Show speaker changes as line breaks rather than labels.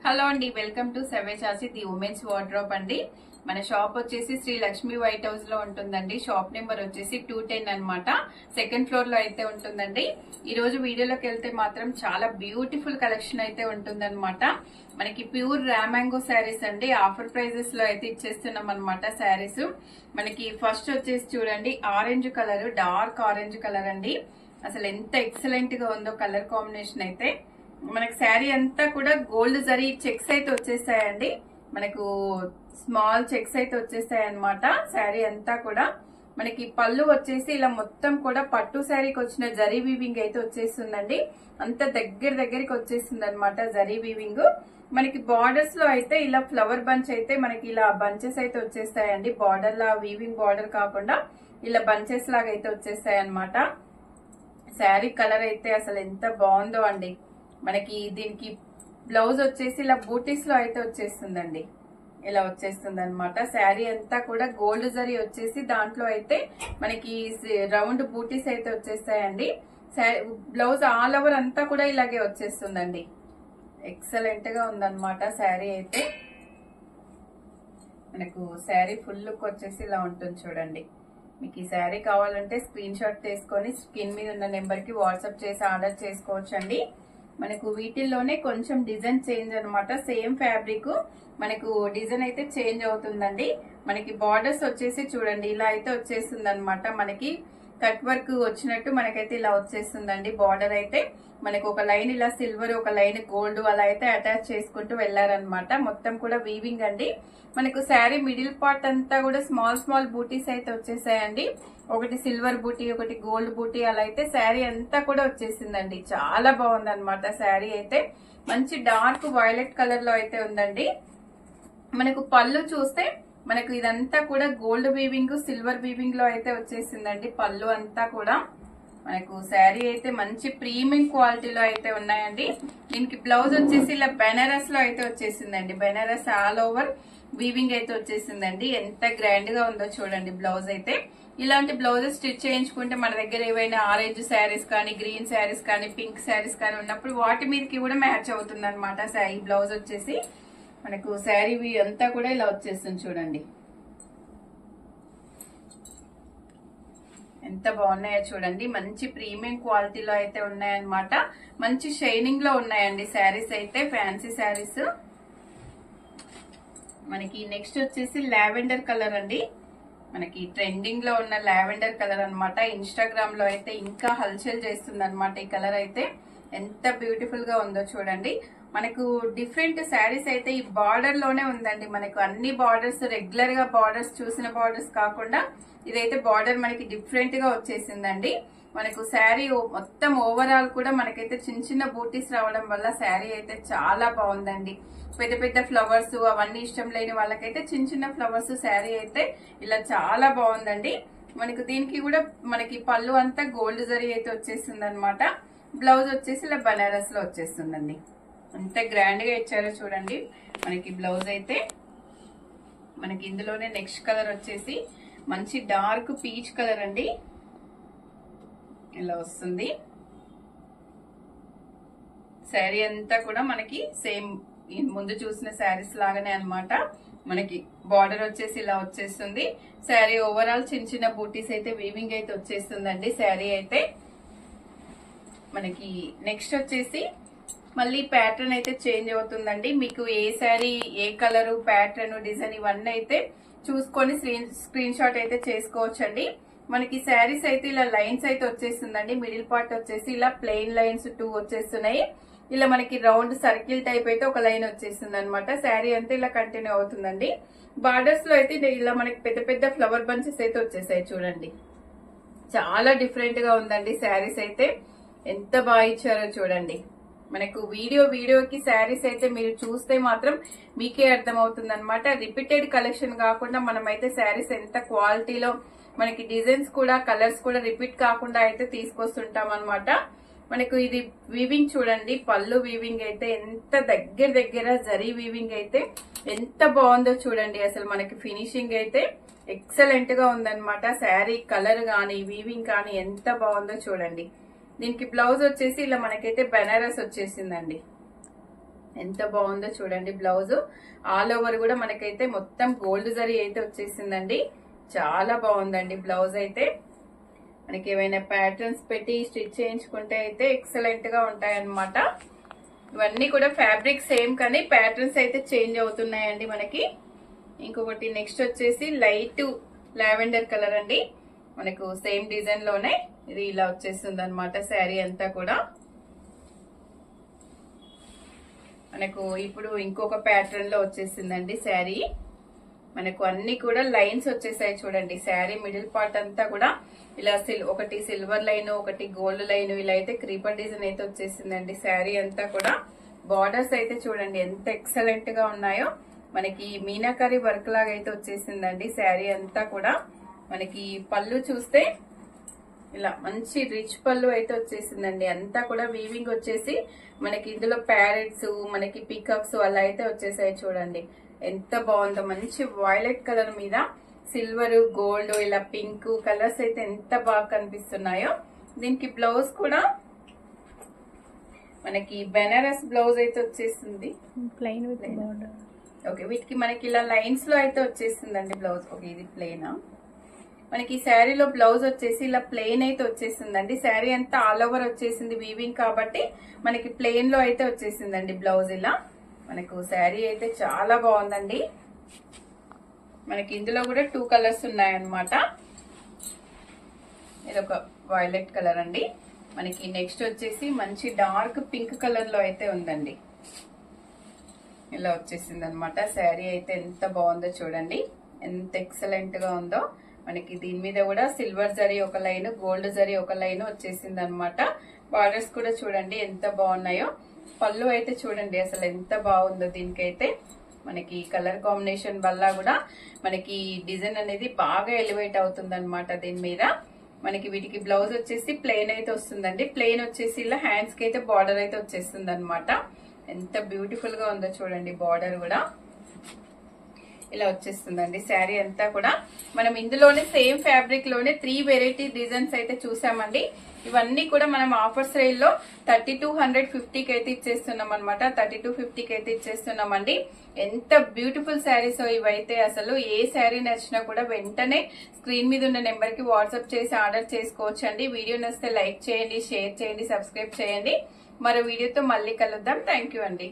Hello అండి, welcome to సవేచాసి the women's wardrobe అండి. మన షాప్ వచ్చేసి శ్రీ లక్ష్మీ వైట్ హౌస్ లో ఉంటుందండి. షాప్ నెంబర్ వచ్చేసి 210 అన్నమాట. సెకండ్ ఫ్లోర్ లో అయితే ఉంటుందండి. ఈ రోజు వీడియోలోకి వెళ్తే మాత్రం చాలా బ్యూటిఫుల్ కలెక్షన్ అయితే ఉంటుందన్నమాట. మనకి ప్యూర్ రామాంగో శారీస్ అండి. ఆఫర్ ప్రైజెస్ లో అయితే ఇచ్చేస్తున్నాం అనమాట శారీస్. మనకి ఫస్ట్ వచ్చేసి చూడండి, orange colour, dark orange colour అండి. అసలు ఎంత ఎక్సలెంట్ గా ఉందో కలర్ కాంబినేషన్ అయితే. మనకి శారీ అంతా కూడా గోల్డ్ జరీ చెక్స్ అయితే వచ్చేస్తాయండి. మనకు స్మాల్ చెక్స్ అయితే వచ్చేస్తాయి అనమాట. శారీ అంతా కూడా మనకి పళ్ళు వచ్చేసి ఇలా మొత్తం కూడా పట్టు శారీకి వచ్చిన జరీ వీవింగ్ అయితే వచ్చేస్తుందండి. అంత దగ్గరికి వచ్చేస్తుంది అనమాట జరీ వీవింగ్. మనకి బార్డర్స్ లో అయితే ఇలా ఫ్లవర్ బంచ్ అయితే మనకి ఇలా బంచెస్ అయితే వచ్చేస్తాయండి. బార్డర్ లా వీవింగ్ బార్డర్ కాకుండా ఇలా బంచెస్ లాగా అయితే వచ్చేస్తాయి అనమాట. శారీ కలర్ అయితే అసలు ఎంత బాగుందో అండి. మనకి దీనికి బ్లౌజ్ వచ్చేసి ఇలా బూటీస్ లో అయితే వచ్చేస్తుందండి. ఇలా వచ్చేస్తుంది అనమాట. శారీ అంతా కూడా గోల్డ్ జరీ వచ్చేసి దాంట్లో అయితే మనకి రౌండ్ బూటీస్ అయితే వచ్చేస్తాయండి. బ్లౌజ్ ఆల్ ఓవర్ అంతా కూడా ఇలాగే వచ్చేస్తుందండి. ఎక్సలెంట్ గా ఉందన్నమాట శారీ అయితే. మనకు శారీ ఫుల్ లుక్ వచ్చేసి ఇలా ఉంటుంది చూడండి. మీకు ఈ శారీ కావాలంటే స్క్రీన్ షాట్ తీసుకొని స్క్రీన్ మీద ఉన్న నెంబర్ కి వాట్సాప్ చేసి ఆర్డర్ చేసుకోవచ్చు అండి. మనకు వీటిల్లోనే కొంచెం డిజైన్ చేంజ్ అనమాట. సేమ్ ఫ్యాబ్రిక్ మనకు డిజైన్ అయితే చేంజ్ అవుతుందండి. మనకి బార్డర్స్ వచ్చేసి చూడండి ఇలా అయితే వచ్చేస్తుంది అనమాట. మనకి కట్ వర్క్ వచ్చినట్టు మనకైతే ఇలా వచ్చేస్తుందండి. బార్డర్ అయితే మనకు ఒక లైన్ ఇలా సిల్వర్, ఒక లైన్ గోల్డ్ అలా అయితే అటాచ్ చేసుకుంటూ వెళ్లారనమాట. మొత్తం కూడా వీవింగ్ అండి. మనకు శారీ మిడిల్ పార్ట్ అంతా కూడా స్మాల్ బూటీస్ అయితే వచ్చేసాయండి. ఒకటి సిల్వర్ బూటీ, ఒకటి గోల్డ్ బూటీ అలా అయితే శారీ అంతా కూడా వచ్చేసిందండి. చాలా బాగుంది అనమాట శారీ అయితే. మంచి డార్క్ వైలెట్ కలర్ లో అయితే ఉందండి. మనకు పళ్ళు చూస్తే మనకు ఇదంతా కూడా గోల్డ్ వీవింగ్, సిల్వర్ వీవింగ్ లో అయితే వచ్చేసిందండి. పళ్ళు అంతా కూడా మనకు శారీ అయితే మంచి ప్రీమియం క్వాలిటీలో అయితే ఉన్నాయండి. దీనికి బ్లౌజ్ వచ్చేసి ఇలా బెనారస్ లో అయితే వచ్చేసిందండి. బెనారస్ ఆల్ ఓవర్ వీవింగ్ అయితే వచ్చేసిందండి. ఎంత గ్రాండ్ గా ఉందో చూడండి బ్లౌజ్ అయితే. ఇలాంటి బ్లౌజెస్ స్టిచ్ చేయించుకుంటే మన దగ్గర ఏవైనా ఆరెంజ్ శారీస్ కానీ, గ్రీన్ శారీస్ కానీ, పింక్ శారీస్ కానీ ఉన్నప్పుడు వాటి మీదకి కూడా మ్యాచ్ అవుతుంది అనమాట. ఈ బ్లౌజ్ వచ్చేసి మనకు శారీ అంతా కూడా ఇలా వచ్చేస్తుంది చూడండి. ఎంత బాగున్నాయో చూడండి. మంచి ప్రీమియం క్వాలిటీలో అయితే ఉన్నాయన్నమాట. మంచి షైనింగ్ లో ఉన్నాయండి శారీస్ అయితే, ఫ్యాన్సీ శారీస్. మనకి నెక్స్ట్ వచ్చేసి లావెండర్ కలర్ అండి. మనకి ట్రెండింగ్ లో ఉన్న లావెండర్ కలర్ అనమాట. ఇన్స్టాగ్రామ్ లో అయితే ఇంకా హల్చల్ చేస్తుంది అనమాట ఈ కలర్ అయితే. ఎంత బ్యూటిఫుల్ గా ఉందో చూడండి. మనకు డిఫరెంట్ శారీస్ అయితే ఈ బార్డర్ లోనే ఉందండి. మనకు అన్ని బార్డర్స్ రెగ్యులర్ గా బార్డర్స్ చూసిన బార్డర్స్ కాకుండా ఇదైతే బార్డర్ మనకి డిఫరెంట్ గా వచ్చేసిందండి. మనకు శారీ మొత్తం ఓవరాల్ కూడా మనకైతే చిన్న బూటీస్ రావడం వల్ల శారీ అయితే చాలా బాగుందండి. పెద్ద ఫ్లవర్స్ అవన్నీ ఇష్టం లేని వాళ్ళకైతే చిన్న ఫ్లవర్స్ శారీ అయితే ఇలా చాలా బాగుందండి. మనకు దీనికి కూడా మనకి పళ్ళు అంతా గోల్డ్ జరీ అయితే వచ్చేస్తుంది అనమాట. బ్లౌజ్ వచ్చేసి ఇలా బనారస్ లో వచ్చేస్తుందండి. అంత గ్రాండ్ గా ఇచ్చారో చూడండి మనకి బ్లౌజ్ అయితే. మనకి ఇందులోనే నెక్స్ట్ కలర్ వచ్చేసి మంచి డార్క్ పీచ్ కలర్ అండి. ఇలా వస్తుంది శారీ అంతా కూడా మనకి సేమ్ ముందు చూసిన శారీస్ లాగానే అనమాట. మనకి బార్డర్ వచ్చేసి ఇలా వచ్చేస్తుంది. శారీ ఓవరాల్ చిన్న బూటీస్ అయితే వీవింగ్ అయితే వచ్చేస్తుందండి శారీ అయితే. మనకి నెక్స్ట్ వచ్చేసి మళ్ళీ ప్యాటర్న్ అయితే చేంజ్ అవుతుందండి. మీకు ఏ శారీ, ఏ కలరు, ప్యాటర్న్, డిజైన్ ఇవన్నీ అయితే చూసుకొని స్క్రీన్ షాట్ అయితే చేసుకోవచ్చండి. మనకి శారీస్ అయితే ఇలా లైన్స్ అయితే వచ్చేస్తుందండి. మిడిల్ పార్ట్ వచ్చేసి ఇలా ప్లెయిన్ లైన్స్ 2 వచ్చేస్తున్నాయి. ఇలా మనకి రౌండ్ సర్కిల్ టైప్ అయితే ఒక లైన్ వచ్చేస్తుంది అనమాట. శారీ అంతా ఇలా కంటిన్యూ అవుతుందండి. బార్డర్స్ లో అయితే ఇలా మనకి పెద్ద ఫ్లవర్ బంచెస్ అయితే వచ్చేసాయి చూడండి. చాలా డిఫరెంట్ గా ఉందండి శారీస్ అయితే. ఎంత బాగా ఇచ్చారో చూడండి. మనకు వీడియోకి శారీస్ అయితే మీరు చూస్తే మాత్రం మీకే అర్థం అవుతుంది అనమాట. రిపీటెడ్ కలెక్షన్ కాకుండా మనమైతే శారీస్ ఎంత క్వాలిటీలో, మనకి డిజైన్స్ కూడా, కలర్స్ కూడా రిపీట్ కాకుండా అయితే తీసుకొస్తుంటాం అనమాట. మనకు ఇది వీవింగ్ చూడండి. పళ్ళు వీవింగ్ అయితే ఎంత దగ్గర జరీ వీవింగ్ అయితే ఎంత బాగుందో చూడండి. అసలు మనకి ఫినిషింగ్ అయితే ఎక్సలెంట్ గా ఉందన్నమాట. శారీ కలర్ గానీ, వీవింగ్ కానీ ఎంత బాగుందో చూడండి. దీనికి బ్లౌజ్ వచ్చేసి ఇలా మనకైతే బెనారస్ వచ్చేసిందండి. ఎంత బాగుందో చూడండి. బ్లౌజ్ ఆల్ ఓవర్ కూడా మనకైతే మొత్తం గోల్డ్ జరీ అయితే వచ్చేసిందండి. చాలా బాగుందండి బ్లౌజ్ అయితే. మనకి ఏమైనా ప్యాటర్న్స్ పెట్టి స్టిచ్ చేయించుకుంటే అయితే ఎక్సలెంట్ గా ఉంటాయన్నమాట. ఇవన్నీ కూడా ఫ్యాబ్రిక్ సేమ్ కానీ ప్యాటర్న్స్ అయితే చేంజ్ అవుతున్నాయండి మనకి. ఇంకొకటి నెక్స్ట్ వచ్చేసి లైట్ లావెండర్ కలర్ అండి. మనకు సేమ్ డిజైన్ లోనే ఇది ఇలా వచ్చేస్తుంది అనమాట. శారీ అంతా కూడా మనకు ఇప్పుడు ఇంకొక ప్యాటర్న్ లో వచ్చేసిందండి శారీ. మనకు అన్ని కూడా లైన్స్ వచ్చేసాయి చూడండి. శారీ మిడిల్ పార్ట్ అంతా కూడా ఇలా ఒకటి సిల్వర్ లైన్, ఒకటి గోల్డ్ లైన్, ఇలా అయితే క్రీపర్ డిజైన్ అయితే వచ్చేసిందండి. శారీ అంతా కూడా బార్డర్స్ అయితే చూడండి ఎంత ఎక్సలెంట్ గా ఉన్నాయో. మనకి మీనాకరీ వర్క్ లాగా అయితే వచ్చేసిందండి శారీ అంతా కూడా. మనకి పళ్ళు చూస్తే ఇలా మంచి రిచ్ పళ్ళు అయితే వచ్చేసిందండి. అంతా కూడా వీవింగ్ వచ్చేసి మనకి ఇందులో ప్యారెట్స్, మనకి పీకాక్స్ అలా అయితే వచ్చేసాయి చూడండి. ఎంత బాగుందో. మంచి వైలెట్ కలర్ మీద సిల్వర్, గోల్డ్, ఇలా పింక్ కలర్స్ అయితే ఎంత బాగా కనిపిస్తున్నాయో. దీనికి బ్లౌజ్ కూడా మనకి బెనారస్ బ్లౌజ్ అయితే వచ్చేసింది.
Plain with border.
ఓకే, వీటికి మనకి ఇలా లైన్స్ లో అయితే వచ్చేసిందండి బ్లౌజ్. ఓకే, ఇది ప్లెయినా. మనకి ఈ శారీలో బ్లౌజ్ వచ్చేసి ఇలా ప్లెయిన్ అయితే వచ్చేసిందండి. శారీ అంతా ఆల్ ఓవర్ వచ్చేసింది వీవింగ్ కాబట్టి మనకి ప్లెయిన్ లో అయితే వచ్చేసిందండి బ్లౌజ్ ఇలా. మనకు శారీ అయితే చాలా బాగుందండి. మనకి ఇందులో కూడా 2 కలర్స్ ఉన్నాయన్నమాట. ఇదొక వైలెట్ కలర్ అండి. మనకి నెక్స్ట్ వచ్చేసి మంచి డార్క్ పింక్ కలర్ లో అయితే ఉందండి. ఇలా వచ్చేసింది అనమాట. శారీ అయితే ఎంత బాగుందో చూడండి. ఎంత ఎక్సలెంట్ గా ఉందో. మనకి దీని మీద కూడా సిల్వర్ జరీ ఒక లైన్, గోల్డ్ జరీ ఒక లైన్ వచ్చేసింది అనమాట. బార్డర్స్ కూడా చూడండి ఎంత బాగున్నాయో. పళ్ళు అయితే చూడండి అసలు ఎంత బాగుందో. దీనికైతే మనకి కలర్ కాంబినేషన్ వల్ల కూడా మనకి డిజైన్ అనేది బాగా ఎలివేట్ అవుతుంది అనమాట. దీని మీద మనకి వీటికి బ్లౌజ్ వచ్చేసి ప్లెయిన్ అయితే వస్తుందండి. ప్లెయిన్ వచ్చేసి ఇలా హ్యాండ్స్ కి అయితే బార్డర్ అయితే వచ్చేస్తుంది అనమాట. ఎంత బ్యూటిఫుల్ గా ఉందో చూడండి. బార్డర్ కూడా ఇలా వచ్చేస్తుందండి. శారీ అంతా కూడా మనం ఇందులోనే సేమ్ ఫ్యాబ్రిక్ లోనే 3 వెరైటీ డిజైన్స్ అయితే చూసామండి. ఇవన్నీ కూడా మనం ఆఫర్ సేల్ లో 3250కి అయితే ఇచ్చేస్తున్నాం అనమాట. 3250కి అయితే ఇచ్చేస్తున్నామండి. ఎంత బ్యూటిఫుల్ శారీస్ ఇవైతే. అసలు ఏ శారీ నచ్చినా కూడా వెంటనే స్క్రీన్ మీద ఉన్న నెంబర్ కి వాట్సాప్ చేసి ఆర్డర్ చేసుకోవచ్చు అండి. వీడియో నచ్చితే లైక్ చేయండి, షేర్ చేయండి, సబ్స్క్రైబ్ చేయండి. మరో వీడియోతో మళ్ళీ కలుద్దాం. థ్యాంక్ యూ అండి.